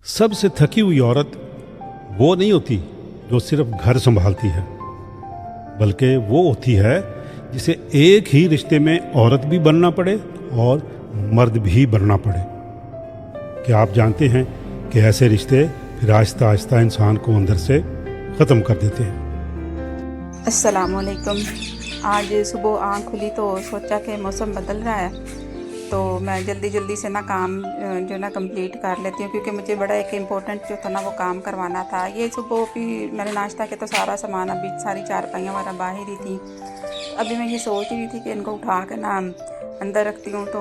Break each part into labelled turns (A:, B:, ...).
A: सबसे थकी हुई औरत वो नहीं होती जो सिर्फ घर संभालती है, बल्कि वो होती है जिसे एक ही रिश्ते में औरत भी बनना पड़े और मर्द भी बनना पड़े। क्या आप जानते हैं कि ऐसे रिश्ते फिर आहिस्ता आहिस्ता इंसान को अंदर से ख़त्म कर देते हैं।
B: अस्सलामुअलैकुम। आज सुबह आँख खुली तो सोचा कि मौसम बदल रहा है तो मैं जल्दी से ना काम जो ना कंप्लीट कर लेती हूँ, क्योंकि मुझे बड़ा एक इम्पोर्टेंट जो था ना वो काम करवाना था। ये सुबह भी मैंने नाश्ता किया तो सारा सामान अभी सारी चारपाइयाँ वगैरह बाहर ही थी। अभी मैं ये सोच रही थी कि इनको उठा के ना अंदर रखती हूँ, तो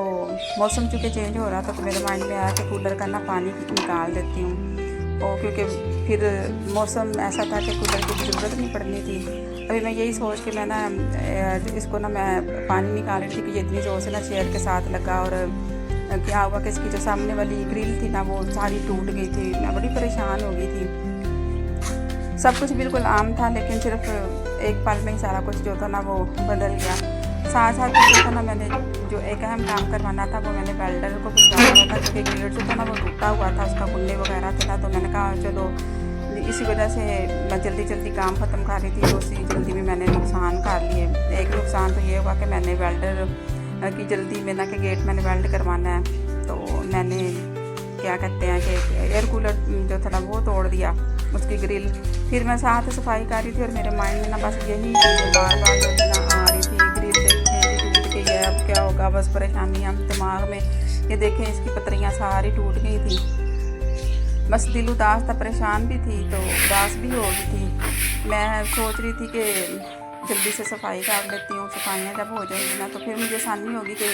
B: मौसम चूँकि चेंज हो रहा था तो मेरे माइंड में आया कि कूलर का ना पानी निकाल देती हूँ, और क्योंकि फिर मौसम ऐसा था कि कूलर की ज़रूरत नहीं पड़नी थी। अभी मैं यही सोच के मैं ना इसको ना मैं पानी निकाल रही थी कि ये इतनी ज़ोर से ना चेयर के साथ लगा, और क्या हुआ कि इसकी जो सामने वाली ग्रिल थी ना वो सारी टूट गई थी। मैं बड़ी परेशान हो गई थी। सब कुछ बिल्कुल आम था, लेकिन सिर्फ एक पल में ही सारा कुछ जो था ना वो बदल गया। साथ साथ जो था ना मैंने जो एक अहम काम करवाना था वो मैंने वेल्डर को बुलवाया हुआ था, क्योंकि गेट जो था ना वो टूटा हुआ था, उसका कुंडे वगैरह थे ना, तो मैंने कहा चलो इसी वजह से मैं जल्दी काम ख़त्म कर रही थी, तो उसी जल्दी में मैंने नुकसान कर लिए। एक नुकसान तो ये हुआ कि मैंने वेल्डर की जल्दी में ना कि गेट मैंने वेल्ड करवाना है, तो मैंने क्या कहते हैं कि एयर कूलर जो था ना वो तोड़ दिया, उसकी ग्रिल। फिर मैं साथ सफाई कर रही थी और मेरे माइंड में ना बस यही बार जो ना आ रही थी, ग्रिल देखें टूट गई है, अब क्या होगा, बस परेशानियाँ दिमाग में। ये देखें इसकी पतरियाँ सारी टूट गई थी, बस दिल उदास था, परेशान भी थी तो उदास भी हो गई थी। मैं सोच रही थी कि जल्दी से सफाई कर लेती हूँ, सफाइयाँ जब हो जाएंगी ना तो फिर मुझे आसानी होगी कि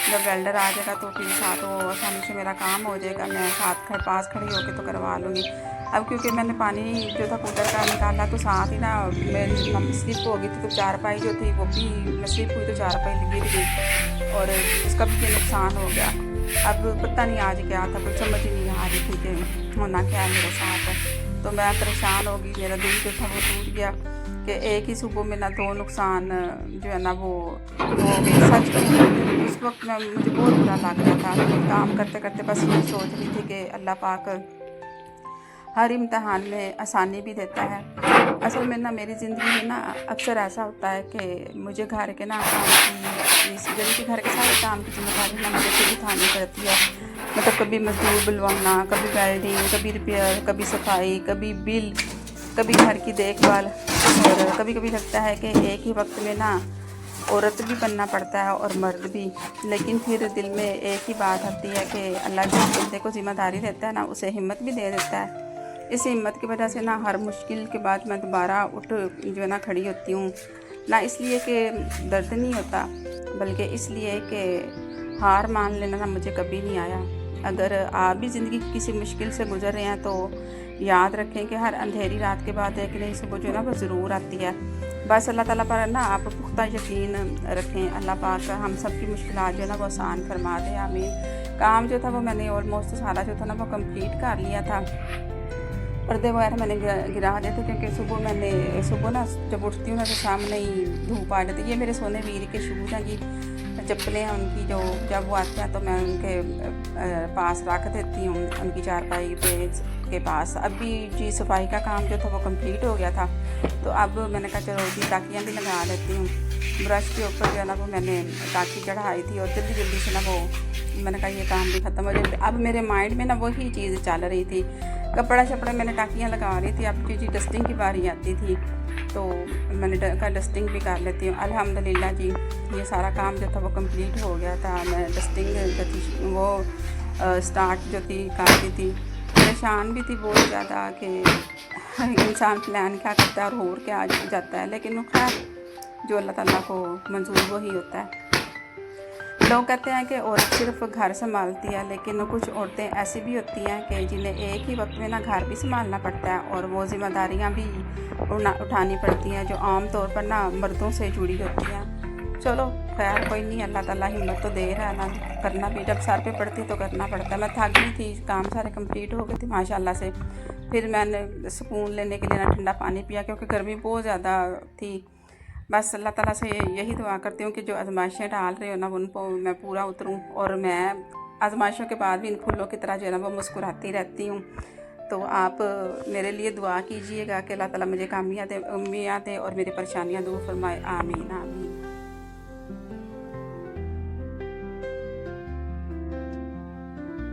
B: जब वेल्डर आ जाएगा तो फिर साथ वो आसानी से मेरा काम हो जाएगा, मैं साथ पास खड़ी होकर तो करवा लूँगी। अब क्योंकि मैंने पानी जो था कूलर का निकाला तो साथ ही ना मेरी मम्मी स्लिप हो गई थी, तो चारपाई जो थी वो भी स्लिप हुई, तो चारपाई गिर गई और उसका भी नुकसान हो गया। अब पता नहीं आज क्या था, कुछ समझ ही नहीं आ रही थी कि होना क्या है मेरे साथ। तो मैं परेशान हो गई, मेरा दिल जो था वो टूट गया कि एक ही सुबह में ना दो नुकसान जो है ना वो सच में उस वक्त में मुझे बहुत बुरा लग रहा था। काम करते करते बस ये सोच रही थी कि अल्लाह पाक हर इम्तहान में आसानी भी देता है। असल में ना मेरी ज़िंदगी में ना अक्सर ऐसा होता है कि मुझे घर के ना काम की जल्दी घर के सारे काम की जिम्मेदारी ना मुझे खुद उठानी पड़ती है। मतलब कभी मजदूर बुलवाना, कभी वेल्डिंग, कभी रिपेयर, कभी सफाई, कभी बिल, कभी घर की देखभाल, और कभी कभी लगता है कि एक ही वक्त में ना औरत भी बनना पड़ता है और मर्द भी। लेकिन फिर दिल में एक ही बात आती है कि अल्लाह जिस बंदे को जिम्मेदारी देता है ना उसे हिम्मत भी दे देता है। इस हिम्मत की वजह से ना हर मुश्किल के बाद मैं दोबारा उठ जो है ना खड़ी होती हूँ, ना इसलिए कि दर्द नहीं होता, बल्कि इसलिए कि हार मान लेना ना मुझे कभी नहीं आया। अगर आप भी ज़िंदगी की किसी मुश्किल से गुजर रहे हैं तो याद रखें कि हर अंधेरी रात के बाद एक नई सुबह जो है ना वो ज़रूर आती है। बस अल्लाह ताला पर ना आप पुख्ता यकीन रखें, अल्लाह पाक हम सब की मुश्किलात जो है ना वो आसान फरमा दे, आमीन। काम जो था वो मैंने ऑलमोस्ट सारा जो था ना वो कंप्लीट कर लिया था। पर्दे वगैरह मैंने गिरा दिए थे, क्योंकि सुबह ना जब उठती हूँ ना तो सामने ही धूप आ जाती है। ये मेरे सोने वीर के शूज़ हैं जी, चप्पलें हैं उनकी, जो जब वो आते हैं तो मैं उनके पास रख देती हूँ, उनकी चारपाई के पास। अभी जी सफाई का काम जो था वो कंप्लीट हो गया था, तो अब मैंने कहा चलो जी टाकियाँ भी लगा लेती हूँ। ब्रश के ऊपर जो है ना वो मैंने टाकी चढ़ाई थी और जल्दी से ना वो मैंने कहा ये काम भी ख़त्म हो जाए। अब मेरे माइंड में ना वही चीज़ चल रही थी, कपड़ा शपड़े मैंने टाकियाँ लगा रही थी। अब जी डस्टिंग की बारी आती थी तो मैंने कहा डस्टिंग भी कर लेती हूँ। अल्हम्दुलिल्लाह जी ये सारा काम जो था वो कंप्लीट हो गया था। मैं डस्टिंग जो थी वो स्टार्ट जो थी कर दी थी। परेशान भी थी बहुत ज़्यादा कि इंसान प्लान क्या करता है और हो क्या जाता है, लेकिन खैर जो अल्लाह ताला को मंजूर वही होता है। लोग कहते हैं कि औरत सिर्फ घर संभालती है, लेकिन कुछ औरतें ऐसी भी होती हैं कि जिन्हें एक ही वक्त में ना घर भी संभालना पड़ता है और वो जिम्मेदारियां भी उठानी पड़ती हैं जो आम तौर पर ना मर्दों से जुड़ी होती हैं। चलो खैर कोई नहीं, अल्लाह ताला हिम्मत तो दे रहा है ना, करना भी जब सर पे पड़ती तो करना पड़ता है। मैं थक गई थी, काम सारे कंप्लीट हो गए थे माशाल्लाह से। फिर मैंने सुकून लेने के लिए ना ठंडा पानी पिया, क्योंकि गर्मी बहुत ज़्यादा थी। बस अल्लाह ताला से यही दुआ करती हूँ कि जो आज़माइशें डाल रहे हो ना उन पर मैं पूरा उतरूँ और मैं आजमाइशों के बाद भी इन फूलों की तरह जो है ना वो मुस्कुराती रहती हूँ। तो आप मेरे लिए दुआ कीजिएगा कि अल्लाह ताला मुझे कामयाबी दे और मेरी परेशानियाँ दूर फरमाए। आमीन आमीन।